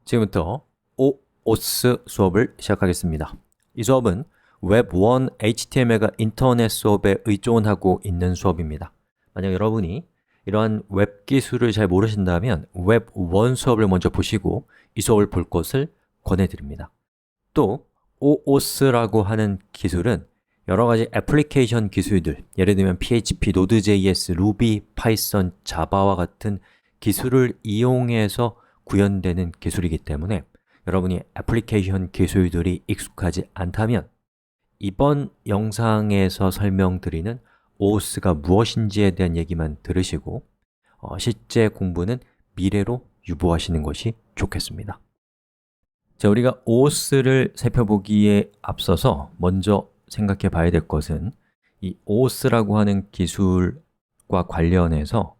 지금부터 OOS 수업을 시작하겠습니다. 이 수업은 웹1 HTML과 인터넷 수업에 의존하고 있는 수업입니다. 만약 여러분이 이러한 웹 기술을 잘 모르신다면 웹1 수업을 먼저 보시고 이 수업을 볼 것을 권해드립니다. 또 OOS라고 하는 기술은 여러 가지 애플리케이션 기술들, 예를 들면 PHP, Node.js, Ruby, Python, Java와 같은 기술을 이용해서 구현되는 기술이기 때문에 여러분이 애플리케이션 기술들이 익숙하지 않다면 이번 영상에서 설명드리는 OOS가 무엇인지에 대한 얘기만 들으시고 실제 공부는 미래로 유보하시는 것이 좋겠습니다. 자, 우리가 OOS를 살펴보기에 앞서서 먼저 생각해 봐야 될 것은 이 OOS라고 하는 기술과 관련해서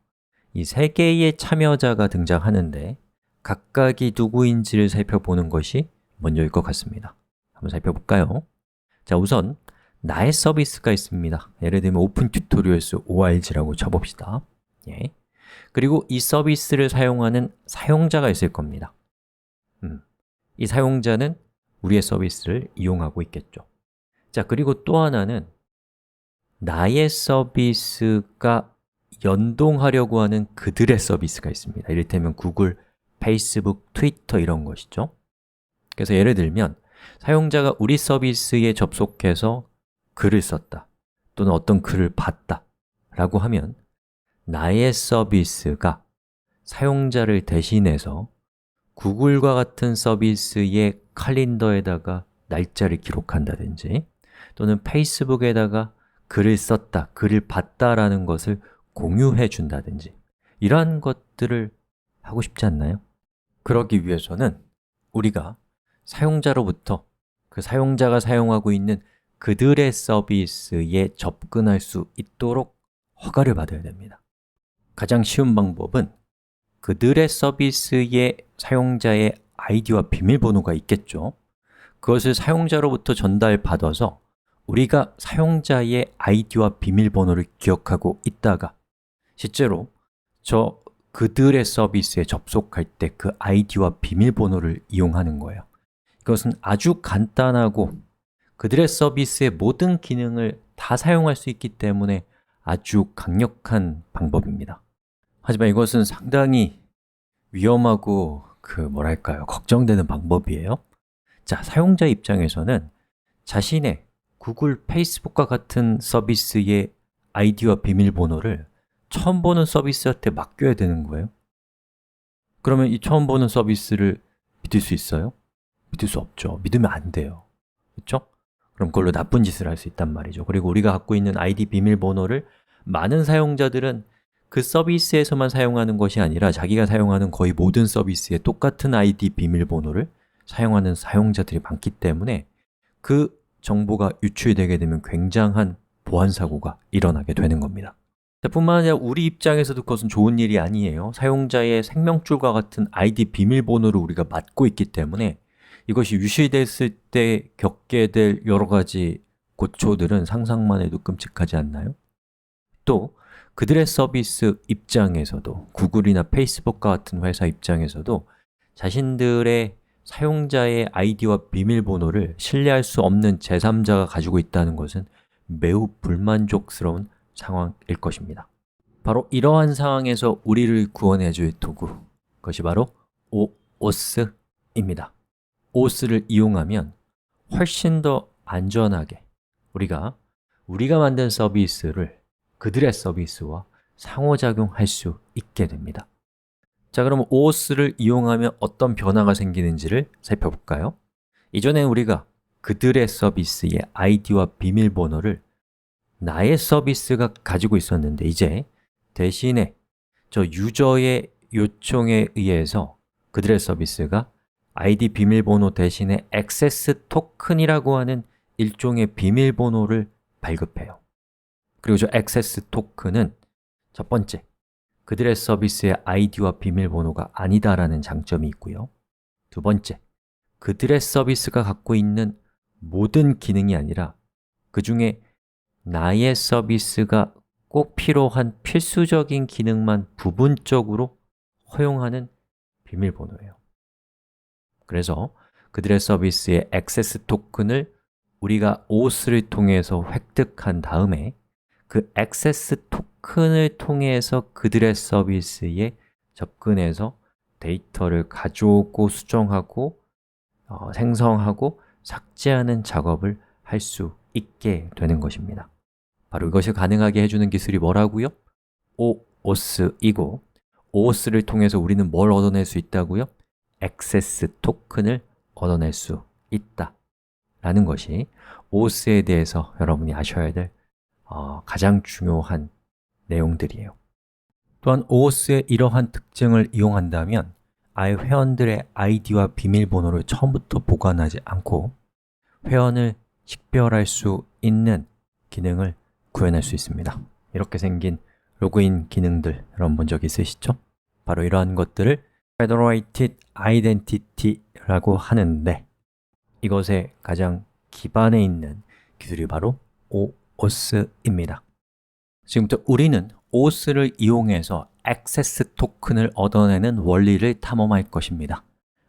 이 세 개의 참여자가 등장하는데 각각이 누구인지를 살펴보는 것이 먼저일 것 같습니다. 한번 살펴볼까요? 자, 우선 나의 서비스가 있습니다. 예를 들면 오픈 튜토리얼스 org라고 쳐봅시다. 예. 그리고 이 서비스를 사용하는 사용자가 있을 겁니다. 이 사용자는 우리의 서비스를 이용하고 있겠죠. 자, 그리고 또 하나는 나의 서비스가 연동하려고 하는 그들의 서비스가 있습니다. 이를테면 구글, 페이스북, 트위터 이런 것이죠. 그래서 예를 들면 사용자가 우리 서비스에 접속해서 글을 썼다 또는 어떤 글을 봤다 라고 하면 나의 서비스가 사용자를 대신해서 구글과 같은 서비스의 칼린더에다가 날짜를 기록한다든지 또는 페이스북에다가 글을 썼다, 글을 봤다라는 것을 공유해 준다든지 이러한 것들을 하고 싶지 않나요? 그러기 위해서는 우리가 사용자로부터 그 사용자가 사용하고 있는 그들의 서비스에 접근할 수 있도록 허가를 받아야 됩니다. 가장 쉬운 방법은 그들의 서비스에 사용자의 아이디와 비밀번호가 있겠죠. 그것을 사용자로부터 전달받아서 우리가 사용자의 아이디와 비밀번호를 기억하고 있다가 실제로 그들의 서비스에 접속할 때 그 아이디와 비밀번호를 이용하는 거예요. 이것은 아주 간단하고 그들의 서비스의 모든 기능을 다 사용할 수 있기 때문에 아주 강력한 방법입니다. 하지만 이것은 상당히 위험하고 걱정되는 방법이에요. 자, 사용자 입장에서는 자신의 구글, 페이스북과 같은 서비스의 아이디와 비밀번호를 처음 보는 서비스한테 맡겨야 되는 거예요. 그러면 이 처음 보는 서비스를 믿을 수 있어요? 믿을 수 없죠. 믿으면 안 돼요. 그렇죠? 그럼 그걸로 나쁜 짓을 할 수 있단 말이죠. 그리고 우리가 갖고 있는 아이디 비밀번호를 많은 사용자들은 그 서비스에서만 사용하는 것이 아니라 자기가 사용하는 거의 모든 서비스에 똑같은 아이디 비밀번호를 사용하는 사용자들이 많기 때문에 그 정보가 유출되게 되면 굉장한 보안 사고가 일어나게 되는 겁니다. 뿐만 아니라 우리 입장에서도 그것은 좋은 일이 아니에요. 사용자의 생명줄과 같은 아이디 비밀번호를 우리가 맡고 있기 때문에 이것이 유실됐을 때 겪게 될 여러 가지 고초들은 상상만 해도 끔찍하지 않나요? 또 그들의 서비스 입장에서도 구글이나 페이스북과 같은 회사 입장에서도 자신들의 사용자의 아이디와 비밀번호를 신뢰할 수 없는 제3자가 가지고 있다는 것은 매우 불만족스러운 상황일 것입니다. 바로 이러한 상황에서 우리를 구원해 줄 도구, 그것이 바로 OOS입니다. OOS를 이용하면 훨씬 더 안전하게 우리가 만든 서비스를 그들의 서비스와 상호작용할 수 있게 됩니다. 자, 그럼 OOS를 이용하면 어떤 변화가 생기는지를 살펴볼까요? 이전에 우리가 그들의 서비스의 아이디와 비밀번호를 나의 서비스가 가지고 있었는데 이제 대신에 저 유저의 요청에 의해서 그들의 서비스가 아이디 비밀번호 대신에 액세스 토큰이라고 하는 일종의 비밀번호를 발급해요. 그리고 저 액세스 토큰은 첫 번째, 그들의 서비스의 아이디와 비밀번호가 아니다라는 장점이 있고요. 두 번째, 그들의 서비스가 갖고 있는 모든 기능이 아니라 그 중에 나의 서비스가 꼭 필요한 필수적인 기능만 부분적으로 허용하는 비밀번호예요. 그래서 그들의 서비스의 액세스 토큰을 우리가 OAuth를 통해서 획득한 다음에 그 액세스 토큰을 통해서 그들의 서비스에 접근해서 데이터를 가져오고 수정하고 생성하고 삭제하는 작업을 할 수 있게 되는 것입니다. 바로 이것을 가능하게 해주는 기술이 뭐라고요? OAuth이고 OAuth를 통해서 우리는 뭘 얻어낼 수 있다고요? 액세스 토큰을 얻어낼 수 있다 라는 것이 OAuth에 대해서 여러분이 아셔야 될 가장 중요한 내용들이에요. 또한 OAuth의 이러한 특징을 이용한다면 아예 회원들의 아이디와 비밀번호를 처음부터 보관하지 않고 회원을 식별할 수 있는 기능을 구현할 수 있습니다. 이렇게 생긴 로그인 기능들 여러분 본 적 있으시죠? 바로 이러한 것들을 Federated Identity라고 하는데 이것의 가장 기반에 있는 기술이 바로 OAuth입니다. 지금부터 우리는 OAuth를 이용해서 액세스 토큰을 얻어내는 원리를 탐험할 것입니다.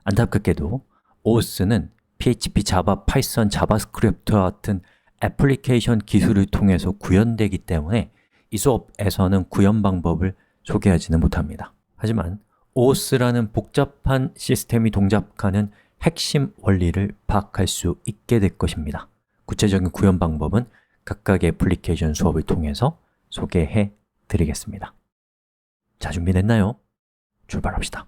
안타깝게도 OAuth는 PHP, 자바, 파이썬, 자바스크립트와 같은 애플리케이션 기술을 통해서 구현되기 때문에 이 수업에서는 구현 방법을 소개하지는 못합니다. 하지만 OAuth라는 복잡한 시스템이 동작하는 핵심 원리를 파악할 수 있게 될 것입니다. 구체적인 구현 방법은 각각의 애플리케이션 수업을 통해서 소개해 드리겠습니다. 자, 준비됐나요? 출발합시다.